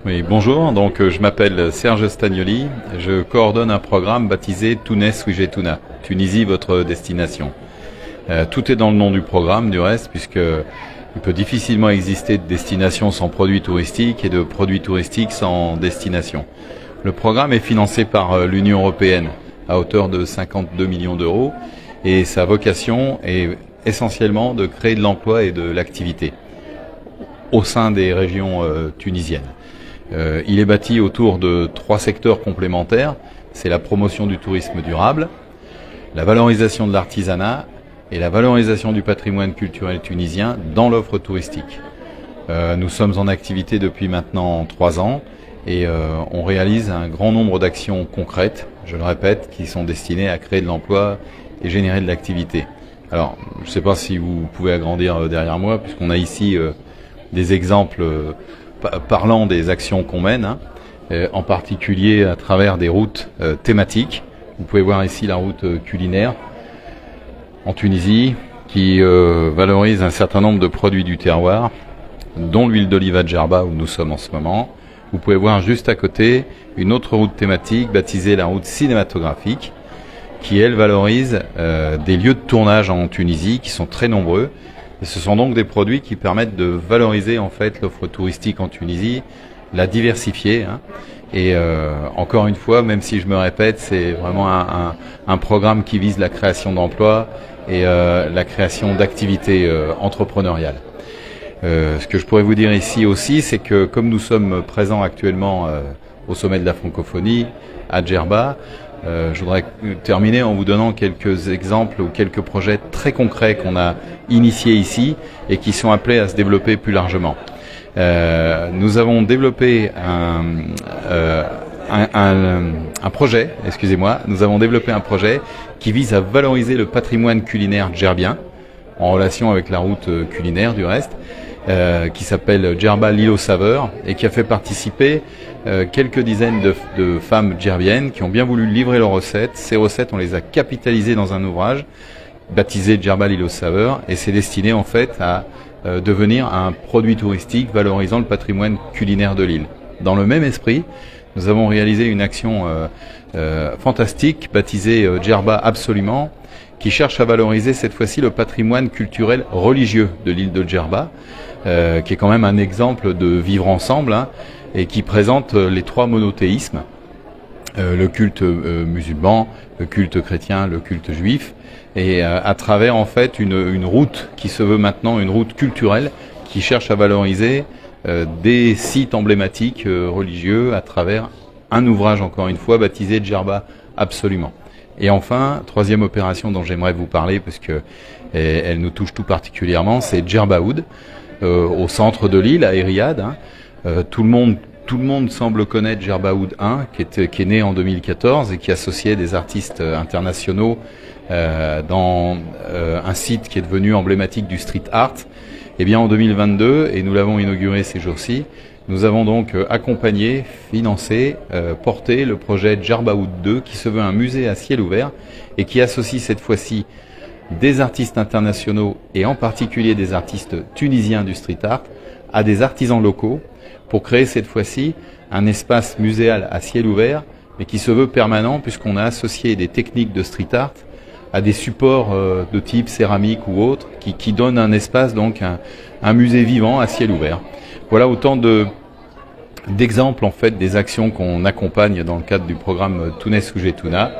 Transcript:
Oui, bonjour. Je m'appelle Serge Stagnoli. Je coordonne un programme baptisé Tunis Wijetuna. Tunisie, votre destination. Tout est dans le nom du programme, du reste, puisque il peut difficilement exister de destination sans produits touristiques et de produits touristiques sans destination. Le programme est financé par l'Union européenne à hauteur de 52 millions d'euros et sa vocation est essentiellement de créer de l'emploi et de l'activité au sein des régions tunisiennes. Il est bâti autour de 3 secteurs complémentaires. C'est la promotion du tourisme durable, la valorisation de l'artisanat et la valorisation du patrimoine culturel tunisien dans l'offre touristique. Nous sommes en activité depuis maintenant 3 ans et on réalise un grand nombre d'actions concrètes, je le répète, qui sont destinées à créer de l'emploi et générer de l'activité. Alors, je ne sais pas si vous pouvez agrandir derrière moi, puisqu'on a ici des exemples parlant des actions qu'on mène, en particulier à travers des routes thématiques. Vous pouvez voir ici la route culinaire en Tunisie qui valorise un certain nombre de produits du terroir, dont l'huile d'olive à Djerba où nous sommes en ce moment. Vous pouvez voir juste à côté une autre route thématique baptisée la route cinématographique qui, elle, valorise des lieux de tournage en Tunisie qui sont très nombreux. Et ce sont donc des produits qui permettent de valoriser en fait l'offre touristique en Tunisie, la diversifier. Et encore une fois, même si je me répète, c'est vraiment un programme qui vise la création d'emplois et la création d'activités entrepreneuriales. Ce que je pourrais vous dire ici aussi, c'est que comme nous sommes présents actuellement au sommet de la francophonie à Djerba, je voudrais terminer en vous donnant quelques exemples ou quelques projets très concrets qu'on a initiés ici et qui sont appelés à se développer plus largement. Nous avons développé un projet qui vise à valoriser le patrimoine culinaire djerbien en relation avec la route culinaire du reste, qui s'appelle Djerba l'île aux saveurs et qui a fait participer quelques dizaines de femmes djerbiennes qui ont bien voulu livrer leurs recettes. Ces recettes, on les a capitalisées dans un ouvrage baptisé Djerba l'île aux saveurs et c'est destiné en fait à devenir un produit touristique valorisant le patrimoine culinaire de l'île. Dans le même esprit, nous avons réalisé une action fantastique baptisée Djerba Absolument, qui cherche à valoriser cette fois-ci le patrimoine culturel religieux de l'île de Djerba, qui est quand même un exemple de vivre ensemble, et qui présente les 3 monothéismes, le culte musulman, le culte chrétien, le culte juif, et à travers en fait une route qui se veut maintenant une route culturelle qui cherche à valoriser des sites emblématiques religieux à travers un ouvrage encore une fois baptisé Djerba Absolument. Et enfin, 3e opération dont j'aimerais vous parler parce que elle nous touche tout particulièrement, c'est Djerba Oud, au centre de l'île, à Eriad. Tout le monde semble connaître Djerba Oud 1, qui est né en 2014 et qui associait des artistes internationaux dans un site qui est devenu emblématique du street art. Eh bien, en 2022, et nous l'avons inauguré ces jours-ci, nous avons donc accompagné, financé, porté le projet Djerba Oud 2 qui se veut un musée à ciel ouvert et qui associe cette fois-ci des artistes internationaux et en particulier des artistes tunisiens du street art à des artisans locaux pour créer cette fois-ci un espace muséal à ciel ouvert mais qui se veut permanent puisqu'on a associé des techniques de street art à des supports de type céramique ou autre qui donnent un espace, donc un musée vivant à ciel ouvert. Voilà autant d'exemples en fait des actions qu'on accompagne dans le cadre du programme Tunis Wijetuna.